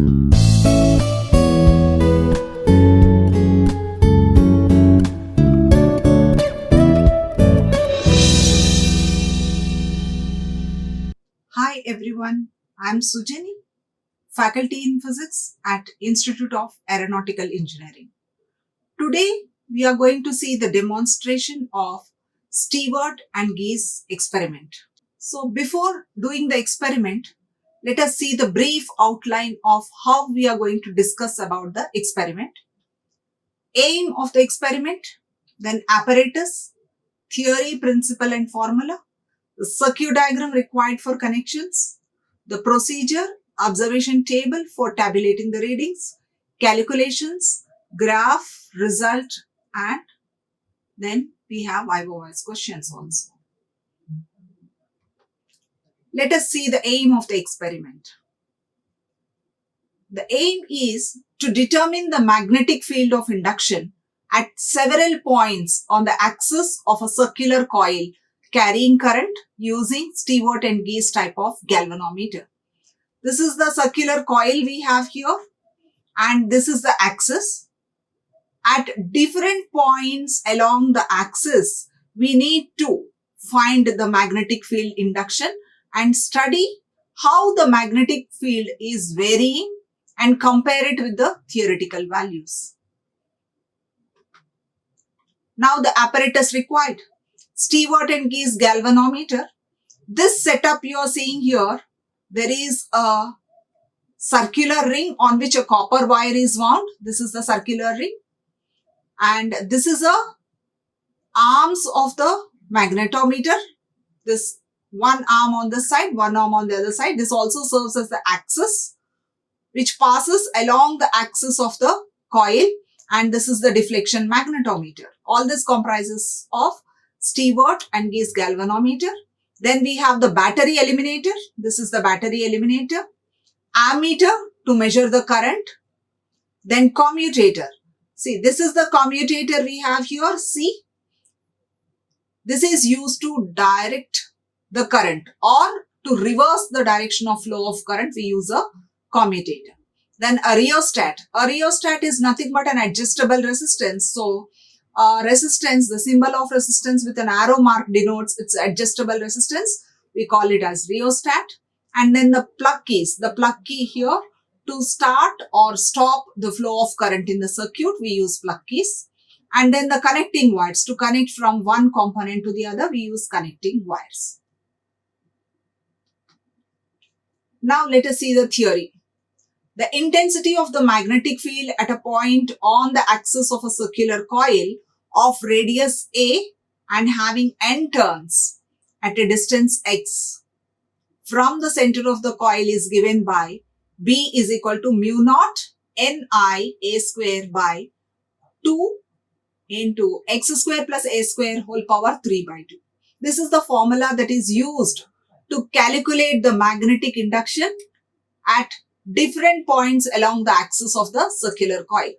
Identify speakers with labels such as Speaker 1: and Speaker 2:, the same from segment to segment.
Speaker 1: Hi everyone, I am Sujani, faculty in physics at Institute of Aeronautical Engineering. Today we are going to see the demonstration of Stewart and Gies experiment. So before doing the experiment, let us see the brief outline of how we are going to discuss about the experiment. Aim of the experiment, then apparatus, theory, principle and formula, the circuit diagram required for connections, the procedure, observation table for tabulating the readings, calculations, graph, result, and then we have IOS questions also. Let us see the aim of the experiment. The aim is to determine the magnetic field of induction at several points on the axis of a circular coil carrying current using Stewart and Gies type of galvanometer. This is the circular coil we have here and this is the axis. At different points along the axis, we need to find the magnetic field induction and study how the magnetic field is varying and compare it with the theoretical values. Now the apparatus required. Stewart and Gies galvanometer. This setup you are seeing here, there is a circular ring on which a copper wire is wound. This is the circular ring. And this is a arms of the magnetometer. This one arm on this side, one arm on the other side. This also serves as the axis, which passes along the axis of the coil, and this is the deflection magnetometer. All this comprises of Stewart and Gies galvanometer. Then we have the battery eliminator. This is the battery eliminator. Ammeter to measure the current. Then commutator. See, this is the commutator we have here. See, this is used to direct the current or to reverse the direction of flow of current. We use a commutator. Then a rheostat. A rheostat is nothing but an adjustable resistance. So, resistance, the symbol of resistance with an arrow mark denotes its adjustable resistance. We call it as rheostat. And then the plug keys. The plug key here to start or stop the flow of current in the circuit, we use plug keys. And then the connecting wires. To connect from one component to the other, we use connecting wires. Now let us see the theory. The intensity of the magnetic field at a point on the axis of a circular coil of radius a and having n turns at a distance x from the center of the coil is given by B is equal to mu naught Ni a square by 2 into x square plus a square whole power 3 by 2. This is the formula that is used to calculate the magnetic induction at different points along the axis of the circular coil.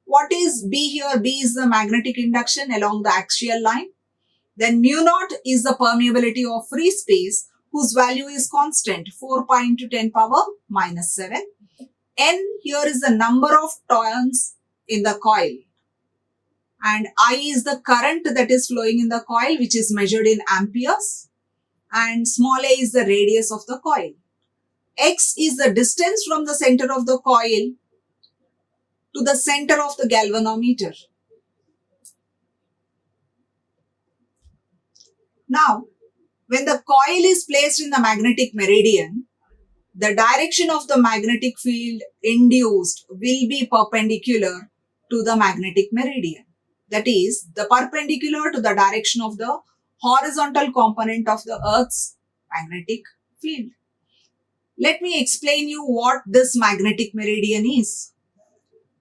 Speaker 1: What is B here? B is the magnetic induction along the axial line. Then mu naught is the permeability of free space whose value is constant 4 pi into 10 power minus 7. N here is the number of turns in the coil. And I is the current that is flowing in the coil, which is measured in amperes. And small a is the radius of the coil. X is the distance from the center of the coil to the center of the galvanometer. Now, when the coil is placed in the magnetic meridian, the direction of the magnetic field induced will be perpendicular to the magnetic meridian. That is, the perpendicular to the direction of the horizontal component of the Earth's magnetic field. Let me explain you what this magnetic meridian is.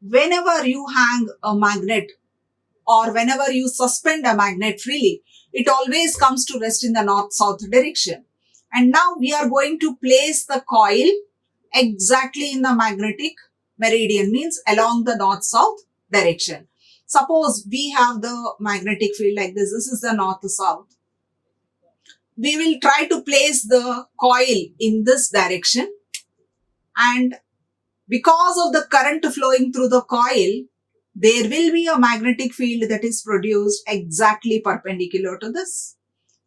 Speaker 1: Whenever you hang a magnet or whenever you suspend a magnet freely, it always comes to rest in the north-south direction. And now we are going to place the coil exactly in the magnetic meridian, means along the north-south direction. Suppose we have the magnetic field like this. This is the north-south. We will try to place the coil in this direction and Because of the current flowing through the coil, there will be a magnetic field that is produced exactly perpendicular to this.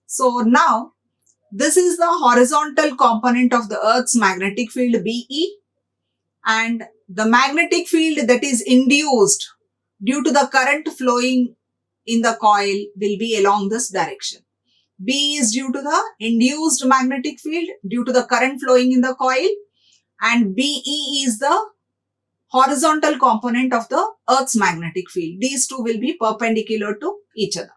Speaker 1: So now, this is the horizontal component of the Earth's magnetic field BE, and the magnetic field that is induced due to the current flowing in the coil will be along this direction. B is due to the induced magnetic field due to the current flowing in the coil, and BE is the horizontal component of the Earth's magnetic field. These two will be perpendicular to each other.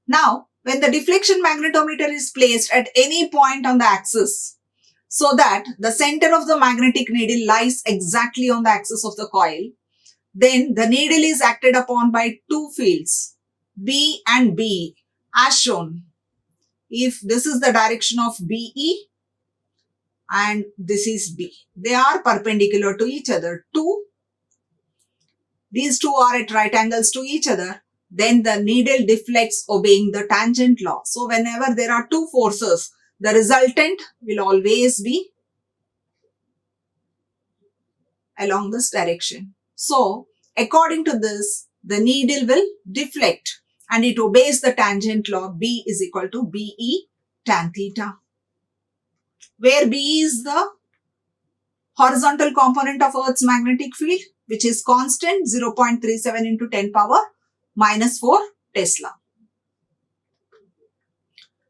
Speaker 1: Now, when the deflection magnetometer is placed at any point on the axis, so that the center of the magnetic needle lies exactly on the axis of the coil, then the needle is acted upon by two fields, B and BE, as shown. If this is the direction of BE and this is B, they are perpendicular to each other. These two are at right angles to each other. Then the needle deflects obeying the tangent law. So whenever there are two forces, the resultant will always be along this direction. So according to this, the needle will deflect and it obeys the tangent law. B is equal to BE tan theta, where B is the horizontal component of Earth's magnetic field, which is constant 0.37 into 10 power minus 4 Tesla.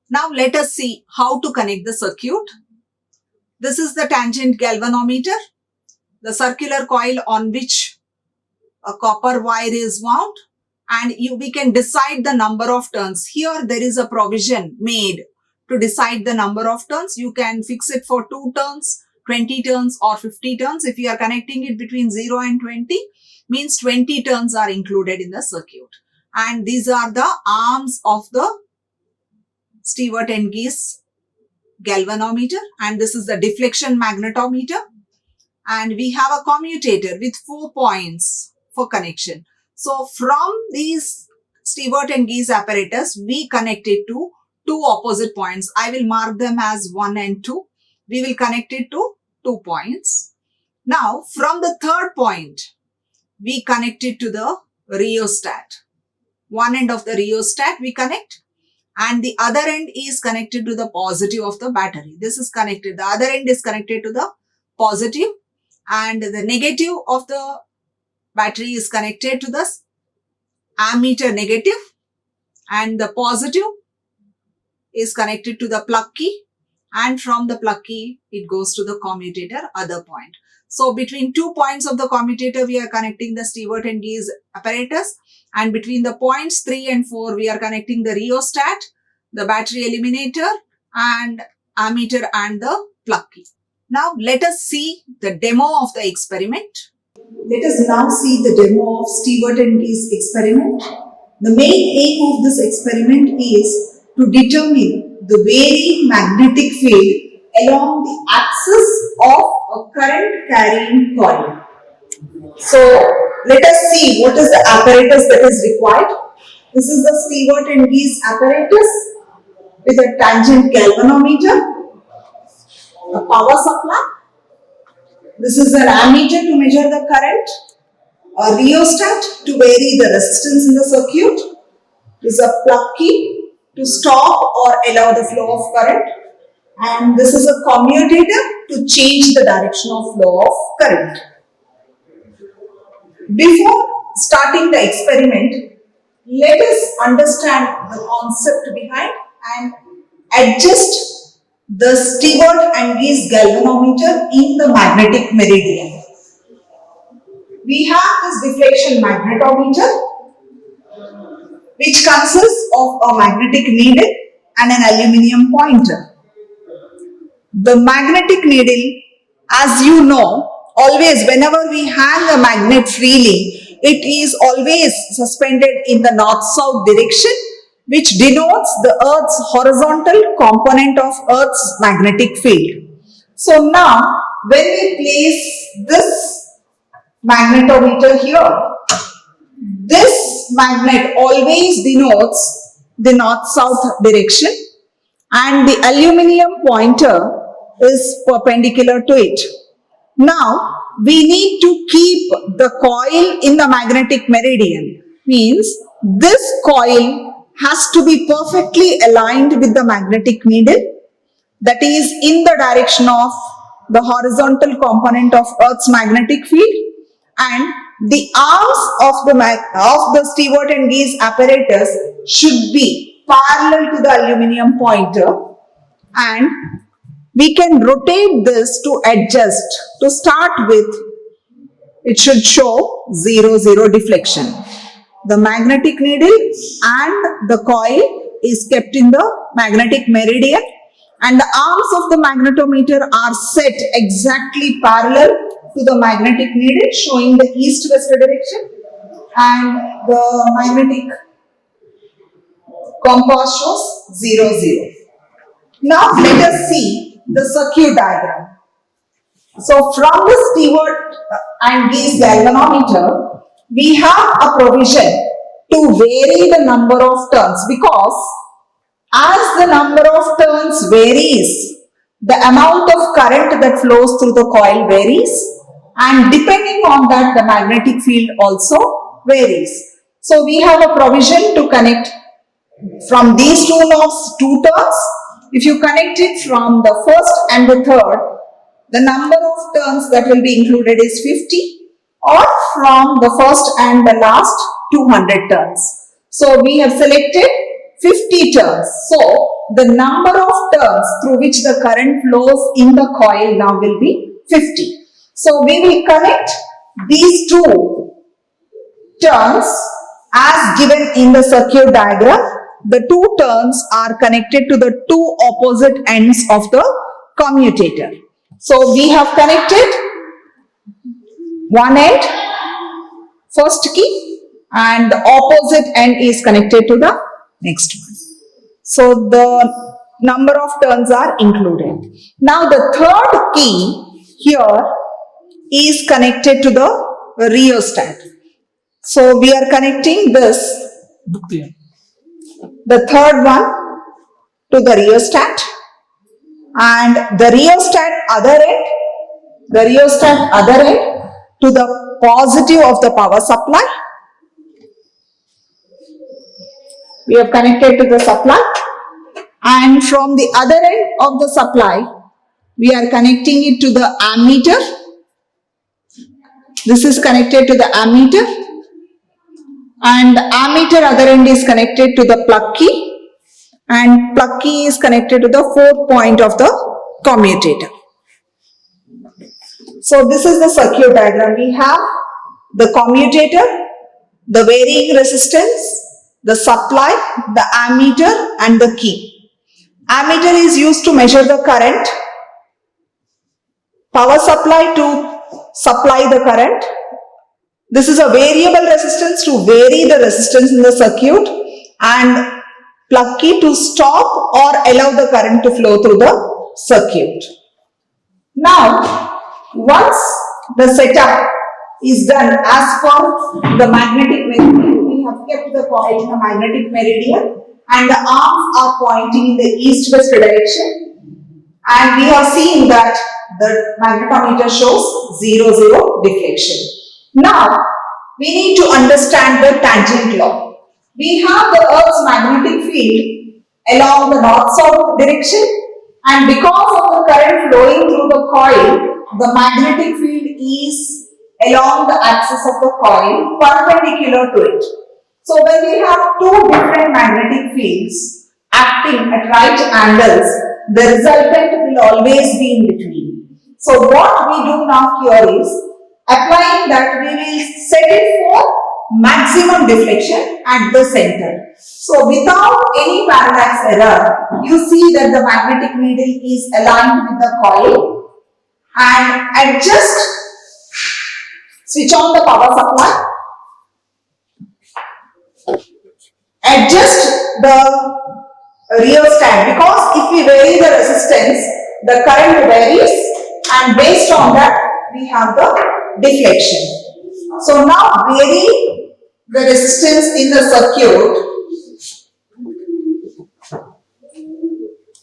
Speaker 1: Now let us see how to connect the circuit. This is the tangent galvanometer, the circular coil on which a copper wire is wound, and we can decide the number of turns. Here there is a provision made to decide the number of turns. You can fix it for 2 turns, 20 turns or 50 turns. If you are connecting it between 0 and 20, means 20 turns are included in the circuit. And these are the arms of the Stewart and Gies galvanometer, and this is the deflection magnetometer, and we have a commutator with 4 points for connection. So from these Stewart and Gies apparatus, we connect it to 2 opposite points. I will mark them as 1 and 2. We will connect it to 2 points. Now from the third point, we connect it to the rheostat. One end of the rheostat we connect, and the other end is connected to the positive of the battery. This is connected. The other end is connected to the positive, and the negative of the battery is connected to the ammeter negative, and the positive is connected to the plug key, and from the plug key it goes to the commutator other point. So between 2 points of the commutator we are connecting the Stewart and Gies apparatus, and between the points 3 and 4 we are connecting the rheostat, the battery eliminator, and ammeter and the plug key. Now let us see the demo of the experiment. Let us now see the demo of Stewart and Gies experiment. The main aim of this experiment is to determine the varying magnetic field along the axis of a current carrying coil. So let us see what is the apparatus that is required. This is the Stewart and Gies apparatus with a tangent galvanometer, a power supply. This is an ammeter to measure the current, a rheostat to vary the resistance in the circuit. This is a plug key to stop or allow the flow of current, and this is a commutator to change the direction of flow of current. Before starting the experiment, let us understand the concept behind and adjust the Stewart and Gies galvanometer in the magnetic meridian. We have this deflection magnetometer, which consists of a magnetic needle and an aluminium pointer. The magnetic needle, as you know, always whenever we hang a magnet freely, it is always suspended in the north-south direction, which denotes the Earth's horizontal component of Earth's magnetic field. So now, when we place this magnetometer here, this magnet always denotes the north-south direction, and the aluminium pointer is perpendicular to it. Now, we need to keep the coil in the magnetic meridian. Means this coil has to be perfectly aligned with the magnetic needle, that is in the direction of the horizontal component of Earth's magnetic field, and the arms of the Stewart and Gies apparatus should be parallel to the aluminium pointer, and we can rotate this to adjust. To start with, it should show 0, 0 deflection. The magnetic needle and the coil is kept in the magnetic meridian, and the arms of the magnetometer are set exactly parallel to the magnetic needle, showing the east-west direction, and the magnetic compass shows 0, 0. Now let us see the circuit diagram. So from the Stewart and Gies galvanometer, we have a provision to vary the number of turns, because as the number of turns varies, the amount of current that flows through the coil varies, and depending on that, the magnetic field also varies. So we have a provision to connect from these two knobs 2 turns. If you connect it from the first and the third, the number of turns that will be included is 50, or from the first and the last 200 turns. So we have selected 50 turns. So the number of turns through which the current flows in the coil now will be 50. So we will connect these two turns as given in the circuit diagram. The 2 turns are connected to the 2 opposite ends of the commutator. So we have connected one end, first key, and the opposite end is connected to the next one. So the number of turns are included. Now the third key here is connected to the rheostat. So we are connecting this, the third one, to the rheostat, and the rheostat other end to the positive of the power supply. We have connected to the supply, and from the other end of the supply, we are connecting it to the ammeter. This is connected to the ammeter, and the ammeter other end is connected to the plug key, and plug key is connected to the 4th point of the commutator. So this is the circuit diagram. We have the commutator, the varying resistance, the supply, the ammeter, and the key. Ammeter is used to measure the current, power supply to supply the current. This is a variable resistance to vary the resistance in the circuit, and plug key to stop or allow the current to flow through the circuit. Now, once the setup is done as per the magnetic meridian, we have kept the coil in the magnetic meridian, and the arms are pointing in the east-west direction, and we have seen that the magnetometer shows 0, 0 deflection. Now, we need to understand the tangent law. We have the Earth's magnetic field along the north-south direction, and because of the current flowing through the coil, the magnetic field is along the axis of the coil perpendicular to it. So when we have 2 different magnetic fields acting at right angles, the resultant will always be in between. So what we do now here is, applying that, we will set it for maximum deflection at the center. So without any parallax error, you see that the magnetic needle is aligned with the coil, and switch on the power supply, adjust the rheostat, because if we vary the resistance, the current varies, and based on that we have the deflection. So now vary the resistance in the circuit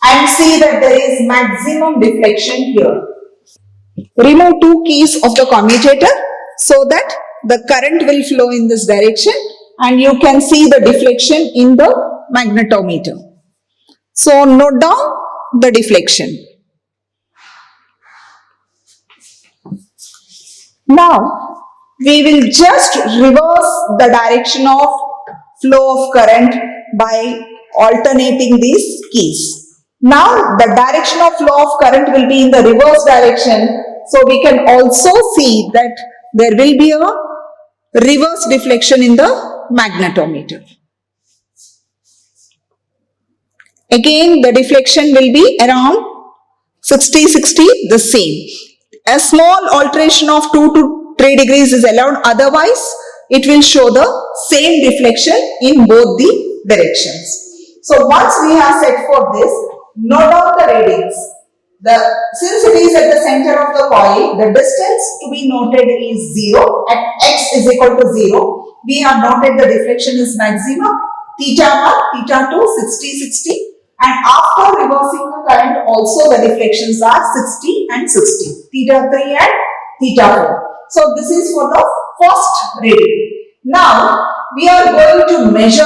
Speaker 1: and see that there is maximum deflection here. Remove two keys of the commutator so that the current will flow in this direction and you can see the deflection in the magnetometer. So note down the deflection. Now we will just reverse the direction of flow of current by alternating these keys. Now the direction of flow of current will be in the reverse direction. So we can also see that there will be a reverse deflection in the magnetometer. Again the deflection will be around 60-60, the same. A small alteration of 2 to 3 degrees is allowed, otherwise it will show the same deflection in both the directions. So once we have set for this, note down the readings. Since it is at the center of the coil, the distance to be noted is 0. At x is equal to 0. We have noted the deflection is maximum. Theta 1, theta 2, 60-60. And after reversing the current, also the deflections are 60 and 60. Theta 3 and theta 4. So this is for the first reading. Now we are going to measure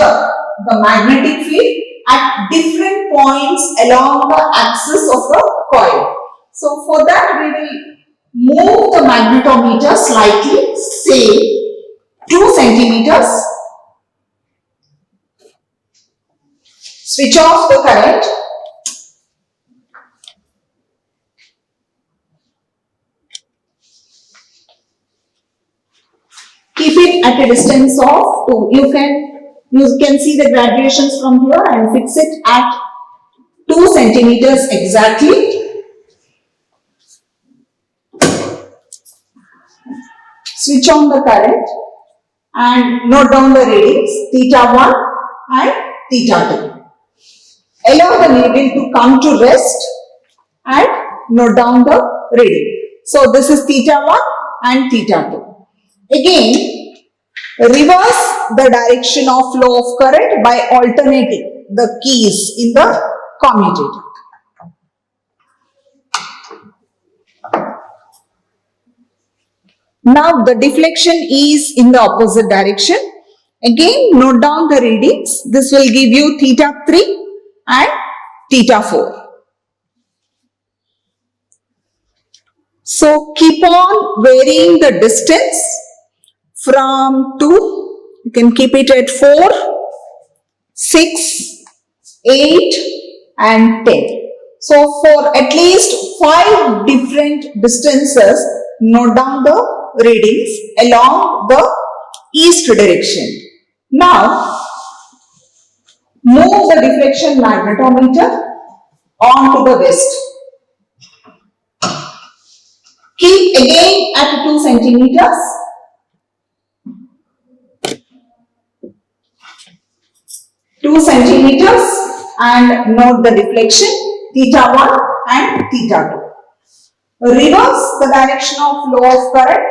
Speaker 1: the magnetic field at different points along the axis of the coil. So for that we will move the magnetometer slightly, say 2 centimeters. Switch off the current. Keep it at a distance of 2. You can see the graduations from here and fix it at 2 centimeters exactly. Switch on the current and note down the readings theta 1 and theta 2. Allow the needle to come to rest and note down the reading. So this is theta 1 and theta 2. Again, reverse the direction of flow of current by alternating the keys in the commutator. Now the deflection is in the opposite direction. Again, note down the readings. This will give you theta 3 and theta 4. So keep on varying the distance from 2, you can keep it at 4, 6, 8 and 10. So for at least 5 different distances, note down the readings along the east direction. Now move the deflection magnetometer on to the west. Keep again at 2 centimeters. And note the deflection theta 1 and theta 2. Reverse the direction of flow of current.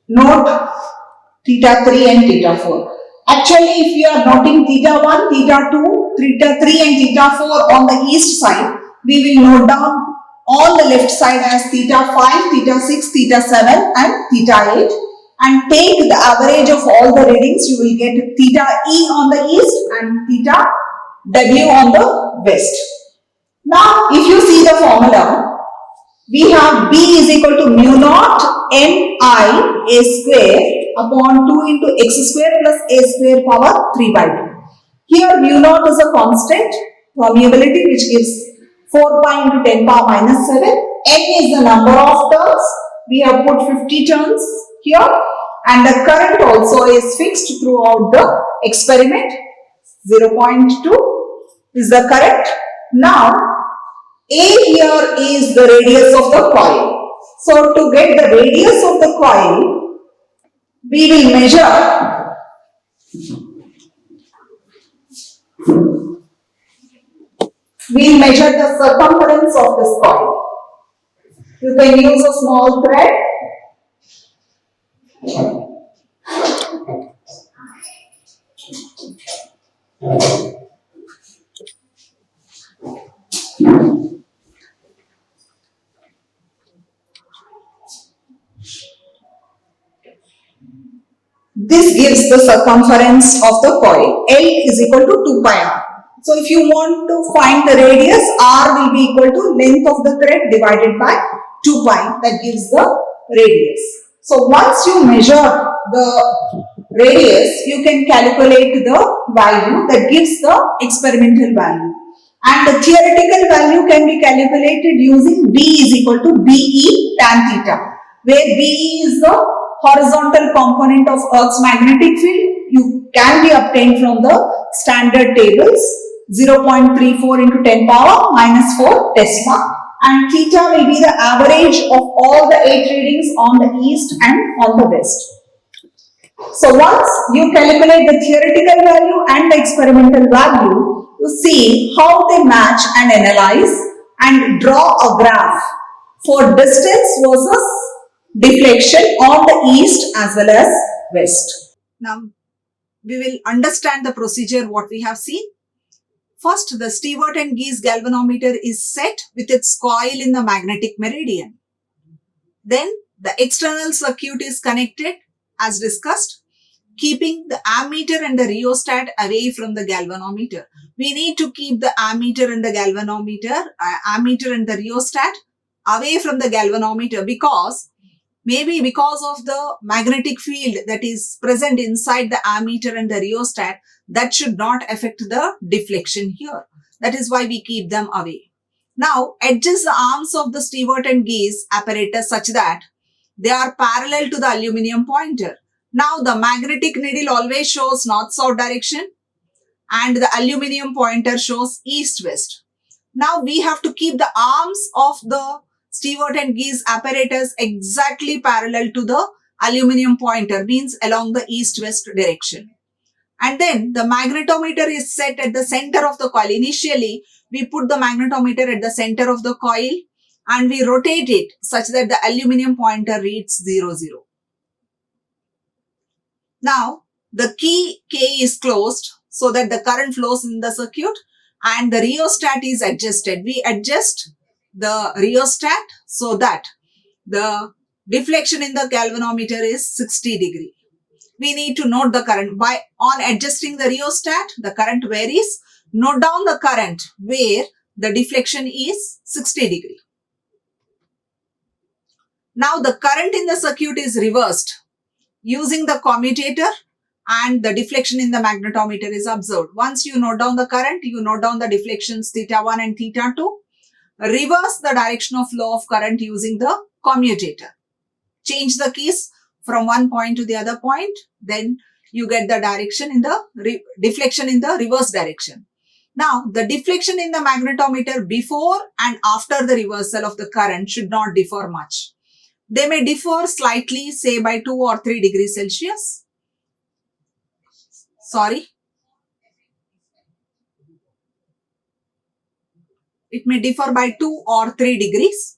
Speaker 1: Note theta 3 and theta 4. Actually, if you are noting theta 1, theta 2, theta 3 and theta 4 on the east side, we will note down on the left side as theta 5, theta 6, theta 7 and theta 8. And take the average of all the readings, you will get theta E on the east and theta W on the west. Now, if you see the formula, we have B is equal to mu naught N I A square upon 2 into x square plus a square power 3 by 2. Here mu naught is a constant permeability which gives 4 pi into 10 power minus 7. N is the number of turns. We have put 50 turns here and the current also is fixed throughout the experiment. 0.2 is the current. Now A here is the radius of the coil. So to get the radius of the coil, we will measure the circumference of this coil. You can use a small thread. This gives the circumference of the coil. L is equal to 2 pi r. So if you want to find the radius, r will be equal to length of the thread divided by 2 pi. That gives the radius. So once you measure the radius, you can calculate the value that gives the experimental value. And the theoretical value can be calculated using B is equal to BE tan theta, where BE is the horizontal component of Earth's magnetic field. You can be obtained from the standard tables, 0.34 into 10 power minus 4 Tesla, and theta will be the average of all the 8 readings on the east and on the west. So once you calculate the theoretical value and the experimental value, you see how they match and analyze and draw a graph for distance versus deflection on the east as well as west. Now, we will understand the procedure what we have seen. First, the Stewart and Gies galvanometer is set with its coil in the magnetic meridian. Then, the external circuit is connected as discussed, keeping the ammeter and the rheostat away from the galvanometer. We need to keep the ammeter and the galvanometer, ammeter and the rheostat away from the galvanometer because maybe because of the magnetic field that is present inside the ammeter and the rheostat, that should not affect the deflection here. That is why we keep them away. Now, adjust the arms of the Stewart and Gies apparatus such that they are parallel to the aluminum pointer. Now, the magnetic needle always shows north-south direction and the aluminum pointer shows east-west. Now, we have to keep the arms of the Stewart and Gies apparatus exactly parallel to the aluminum pointer, means along the east-west direction. And then the magnetometer is set at the center of the coil. Initially, we put the magnetometer at the center of the coil and we rotate it such that the aluminum pointer reads 0, 0. Now, the key K is closed so that the current flows in the circuit and the rheostat is adjusted. We adjust the rheostat so that the deflection in the galvanometer is 60 degree. We need to note the current. On adjusting the rheostat, the current varies. Note down the current where the deflection is 60 degree. Now the current in the circuit is reversed using the commutator and the deflection in the magnetometer is observed. Once you note down the current, you note down the deflections theta 1 and theta 2. Reverse the direction of flow of current using the commutator. Change the keys from one point to the other point, then you get the direction in the deflection in the reverse direction. Now, the deflection in the magnetometer before and after the reversal of the current should not differ much. They may differ slightly, say by 2 or 3 degrees Celsius. It may differ by 2 or 3 degrees.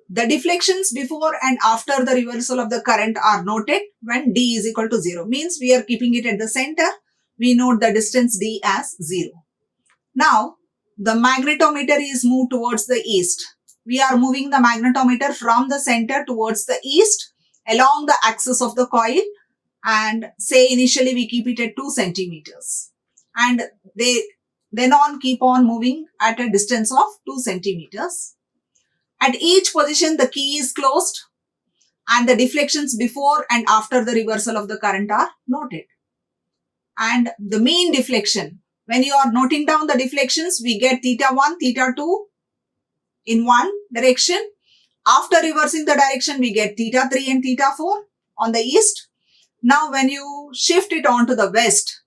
Speaker 1: The deflections before and after the reversal of the current are noted when D is equal to 0. Means we are keeping it at the center. We note the distance D as 0. Now, the magnetometer is moved towards the east. We are moving the magnetometer from the center towards the east along the axis of the coil, and say initially we keep it at 2 centimeters. And they then on keep on moving at a distance of 2 centimeters. At each position, the key is closed and the deflections before and after the reversal of the current are noted. And the mean deflection, when you are noting down the deflections, we get theta 1, theta 2 in one direction. After reversing the direction, we get theta 3 and theta 4 on the east. Now, when you shift it on to the west,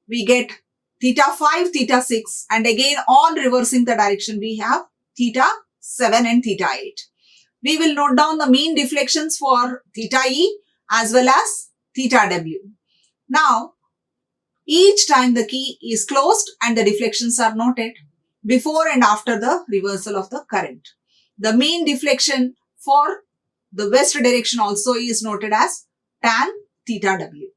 Speaker 1: we get theta 5, theta 6, and again on reversing the direction, we have theta 7 and theta 8. We will note down the mean deflections for theta E as well as theta W. Now, each time the key is closed and the deflections are noted before and after the reversal of the current. The mean deflection for the west direction also is noted as tan theta W.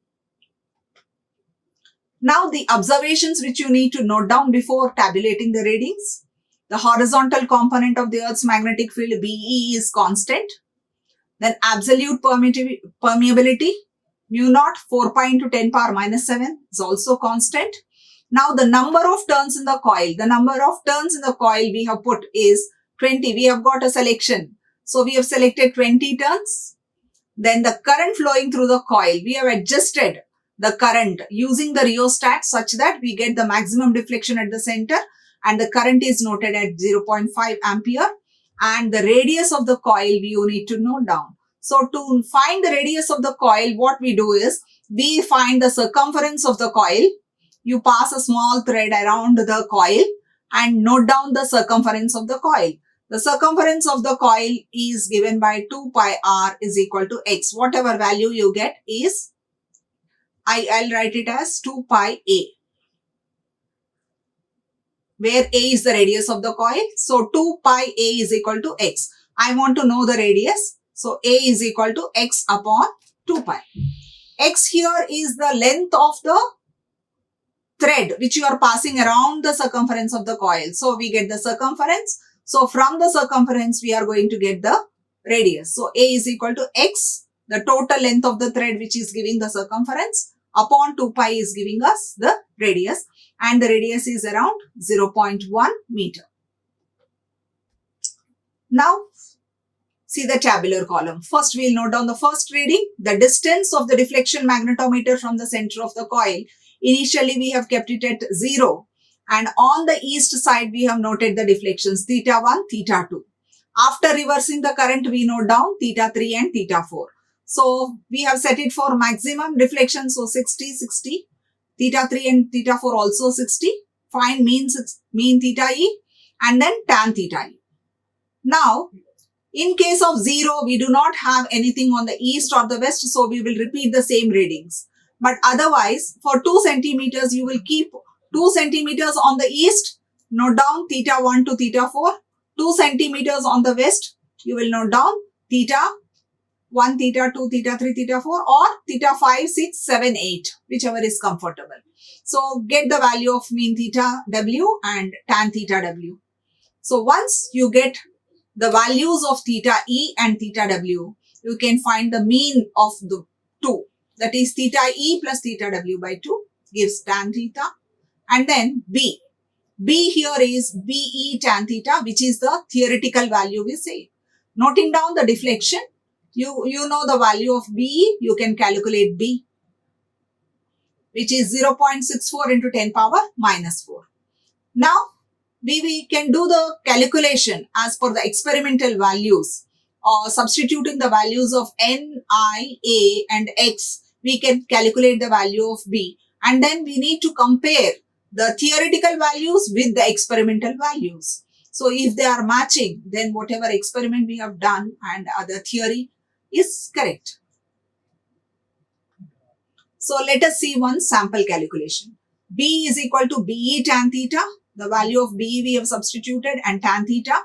Speaker 1: Now, the observations which you need to note down before tabulating the readings. The horizontal component of the Earth's magnetic field BE is constant. Then absolute permeability mu naught 4 pi into 10 power minus 7 is also constant. Now the number of turns in the coil, we have put is 20. We have got a selection. So we have selected 20 turns. Then the current flowing through the coil, we have adjusted the current using the rheostat such that we get the maximum deflection at the center, and the current is noted at 0.5 ampere, and the radius of the coil you need to note down. So to find the radius of the coil, what we do is we find the circumference of the coil. You pass a small thread around the coil and note down the circumference of the coil. The circumference of the coil is given by 2 pi r is equal to x. Whatever value you get is, I'll write it as 2 pi a, where a is the radius of the coil. So 2 pi a is equal to x. I want to know the radius. So a is equal to x upon 2 pi. X here is the length of the thread which you are passing around the circumference of the coil. So we get the circumference. So from the circumference we are going to get the radius. So a is equal to x, the total length of the thread which is giving the circumference, upon 2 pi is giving us the radius, and the radius is around 0.1 meter. Now see the tabular column. First we will note down the first reading, the distance of the deflection magnetometer from the center of the coil. Initially we have kept it at 0, and on the east side we have noted the deflections theta 1, theta 2. After reversing the current we note down theta 3 and theta 4. So we have set it for maximum deflection, so 60, 60. Theta 3 and theta 4 also 60. Find mean theta e and then tan theta e. Now in case of 0, we do not have anything on the east or the west, so we will repeat the same readings. But otherwise, for 2 centimeters, you will keep 2 centimeters on the east, note down theta 1 to theta 4. 2 centimeters on the west, you will note down theta 1, theta 2, theta 3, theta 4, or theta 5, 6, 7, 8, whichever is comfortable. So get the value of mean theta w and tan theta w. So once you get the values of theta e and theta w, you can find the mean of the two. That is theta e plus theta w by 2 gives tan theta. And then b. B here is be tan theta, which is the theoretical value we say. Noting down the deflection, you know the value of be, you can calculate b, which is 0.64 into 10 power minus 4. Now we can do the calculation as per the experimental values, or substituting the values of n, I, a and x, we can calculate the value of b, and then we need to compare the theoretical values with the experimental values. So if they are matching, then whatever experiment we have done and other theory is correct. So let us see one sample calculation. B is equal to be tan theta. The value of B we have substituted, and tan theta.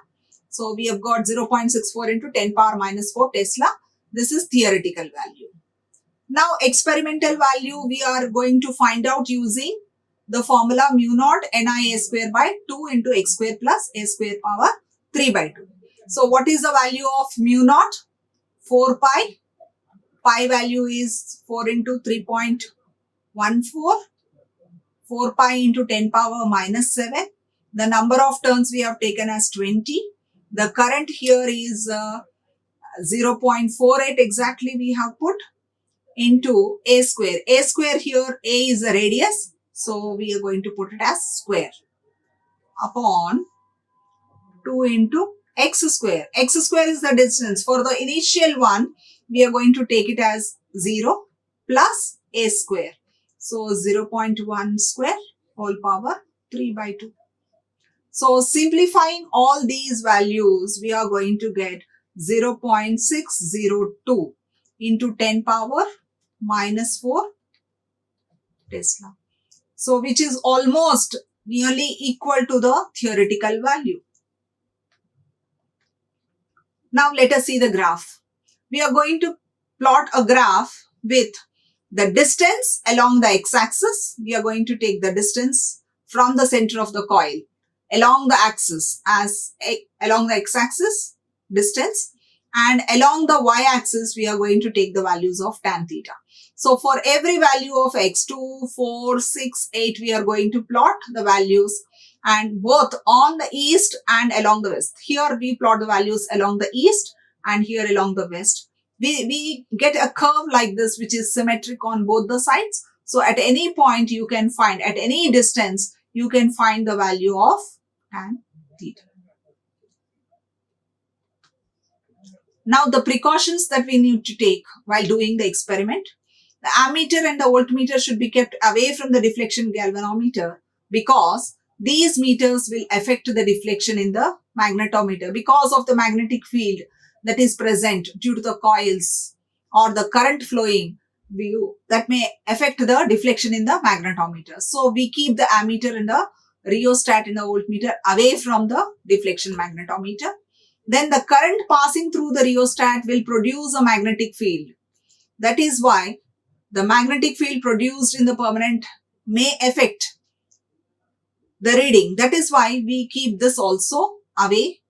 Speaker 1: So we have got 0.64 into 10 power minus 4 Tesla. This is theoretical value. Now experimental value we are going to find out using the formula mu naught Ni a square by 2 into x square plus a square power 3 by 2. So what is the value of mu naught? 4 pi. Pi value is 4 into 3.14. 4 pi into 10 power minus 7. The number of turns we have taken as 20. The current here is 0.48 exactly we have put into a square. A square here, a is the radius. So we are going to put it as square upon 2 into x square. X square is the distance. For the initial one, we are going to take it as 0 plus a square. So 0.1 square whole power 3 by 2. So simplifying all these values, we are going to get 0.602 into 10 power minus 4 Tesla. So which is almost nearly equal to the theoretical value. Now let us see the graph. We are going to plot a graph with the distance along the x-axis. We are going to take the distance from the center of the coil along the axis as along the x-axis distance, and along the y-axis we are going to take the values of tan theta. So for every value of x, 2, 4, 6, 8, we are going to plot the values, and both on the east and along the west. Here we plot the values along the east and here along the west. We get a curve like this which is symmetric on both the sides. So at any point you can find, at any distance, you can find the value of tan theta. Now the precautions that we need to take while doing the experiment. The ammeter and the voltmeter should be kept away from the deflection galvanometer because these meters will affect the deflection in the magnetometer because of the magnetic field that is present due to the coils or the current flowing that may affect the deflection in the magnetometer. So we keep the ammeter and the rheostat and the voltmeter away from the deflection magnetometer. Then the current passing through the rheostat will produce a magnetic field. That is why the magnetic field produced in the permanent may affect the reading. That is why we keep this also away.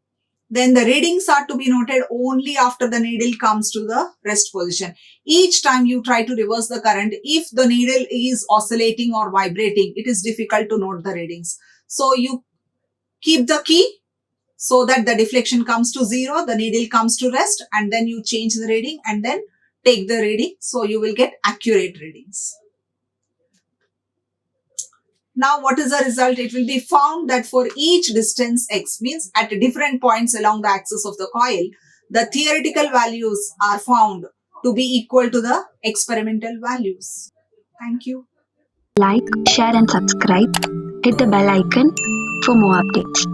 Speaker 1: Then the readings are to be noted only after the needle comes to the rest position. Each time you try to reverse the current, if the needle is oscillating or vibrating, it is difficult to note the readings. So you keep the key so that the deflection comes to 0, the needle comes to rest, and then you change the reading and then take the reading. So you will get accurate readings. Now what is the result? It will be found that for each distance x, means at different points along the axis of the coil, the theoretical values are found to be equal to the experimental values. Thank you.
Speaker 2: Like, share and subscribe. Hit the bell icon for more updates.